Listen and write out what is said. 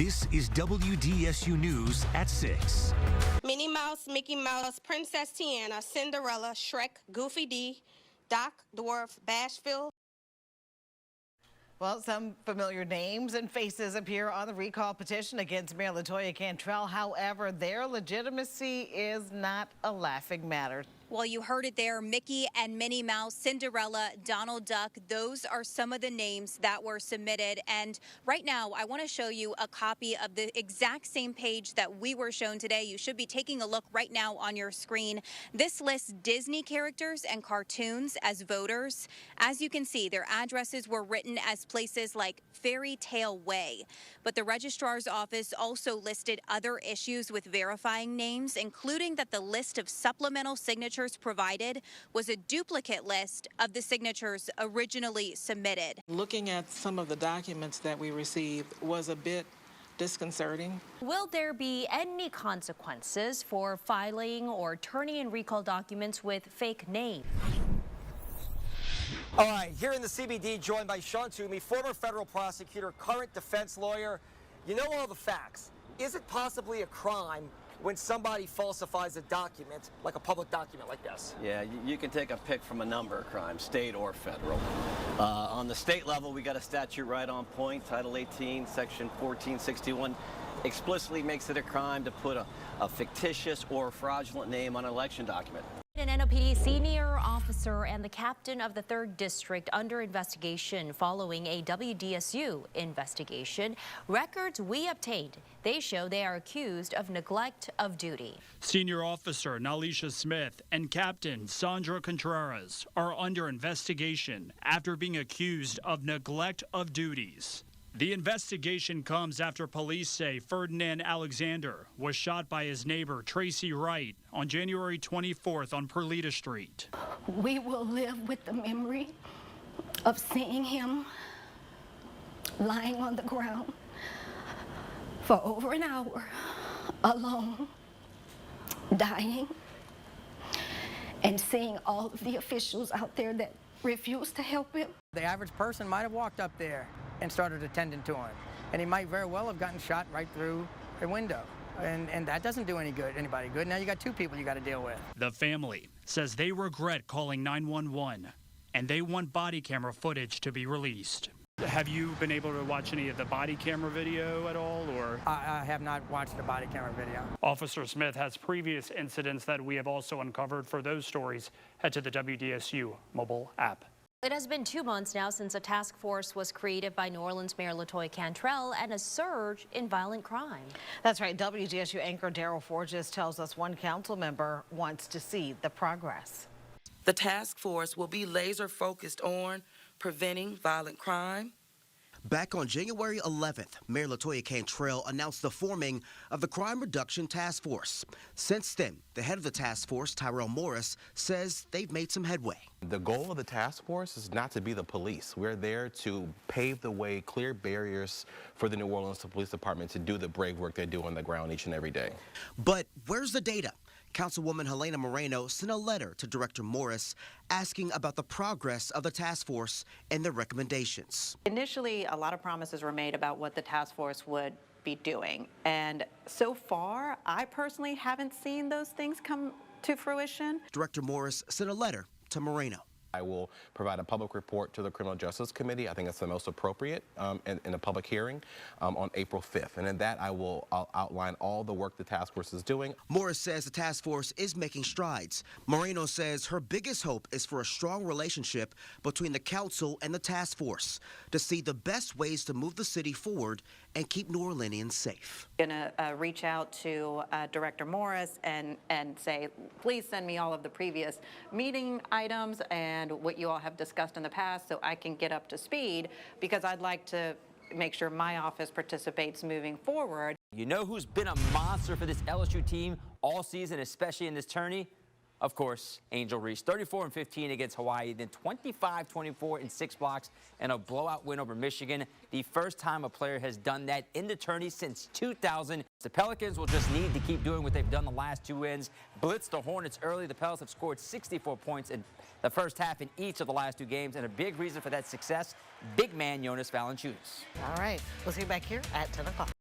This is WDSU News at 6. Minnie Mouse, Mickey Mouse, Princess Tiana, Cinderella, Shrek, Goofy D, Doc, Dwarf, Bashville. Well, some familiar names and faces appear on the recall petition against Mayor LaToya Cantrell. However, their legitimacy is not a laughing matter. Well, you heard it there. Mickey and Minnie Mouse, Cinderella, Donald Duck. Those are some of the names that were submitted. And right now, I want to show you a copy of the exact same page that we were shown today. You should be taking a look right now on your screen. This lists Disney characters and cartoons as voters. As you can see, their addresses were written as places like Fairy Tale Way. But the registrar's office also listed other issues with verifying names, including that the list of supplemental signatures provided was a duplicate list of the signatures originally submitted. Looking at some of the documents that we received was a bit disconcerting. Will there be any consequences for filing or turning in recall documents with fake names? All right, here in the CBD, joined by Sean Toomey, former federal prosecutor, current defense lawyer. You know all the facts. Is it possibly a crime when somebody falsifies a document, like a public document like this? Yeah, you can take a pick from a number of crimes, state or federal. On the state level, we got a statute right on point. Title 18, Section 1461 explicitly makes it a crime to put a fictitious or fraudulent name on an election document. An NOPD senior officer and the captain of the 3rd District under investigation following a WDSU investigation. Records we obtained, they show they are accused of neglect of duty. Senior Officer Nalisha Smith and Captain Sandra Contreras are under investigation after being accused of neglect of duties. The investigation comes after police say Ferdinand Alexander was shot by his neighbor Tracy Wright on January 24th on Perlita Street. We will live with the memory of seeing him lying on the ground for over an hour, alone, dying, and seeing all of the officials out there that refused to help him. The average person might have walked up there and started attending to him, and he might very well have gotten shot right through a window, and that doesn't do anybody good. Now you got 2 people you got to deal with. The family says they regret calling 911 and they want body camera footage to be released. Have you been able to watch any of the body camera video at all, or? I have not watched the body camera video. Officer Smith has previous incidents that we have also uncovered. For those stories, head to the WDSU mobile app. It has been 2 months now since a task force was created by New Orleans Mayor LaToya Cantrell and a surge in violent crime. That's right. WDSU anchor Daryl Forges tells us one council member wants to see the progress. The task force will be laser focused on preventing violent crime. Back on January 11th, Mayor LaToya Cantrell announced the forming of the Crime Reduction Task Force. Since then, the head of the task force, Tyrell Morris, says they've made some headway. The goal of the task force is not to be the police. We're there to pave the way, clear barriers for the New Orleans Police Department to do the brave work they do on the ground each and every day. But where's the data? Councilwoman Helena Moreno sent a letter to Director Morris asking about the progress of the task force and their recommendations. Initially, a lot of promises were made about what the task force would be doing. And so far, I personally haven't seen those things come to fruition. Director Morris sent a letter to Moreno. I will provide a public report to the Criminal Justice Committee. I think it's the most appropriate in a public hearing on April 5th. And in that, I'll outline all the work the task force is doing. Morris says the task force is making strides. Moreno says her biggest hope is for a strong relationship between the council and the task force to see the best ways to move the city forward and keep New Orleanians safe. I'm going to reach out to Director Morris and say, please send me all of the previous meeting items and what you all have discussed in the past so I can get up to speed, because I'd like to make sure my office participates moving forward. You know who's been a monster for this LSU team all season, especially in this tourney? Of course, Angel Reese, 34-15 against Hawaii, then 25-24 in 6 blocks and a blowout win over Michigan. The first time a player has done that in the tourney since 2000. The Pelicans will just need to keep doing what they've done the last 2 wins. Blitz the Hornets early. The Pels have scored 64 points in the first half in each of the last 2 games, and a big reason for that success, big man Jonas Valanciunas. All right, we'll see you back here at 10 o'clock.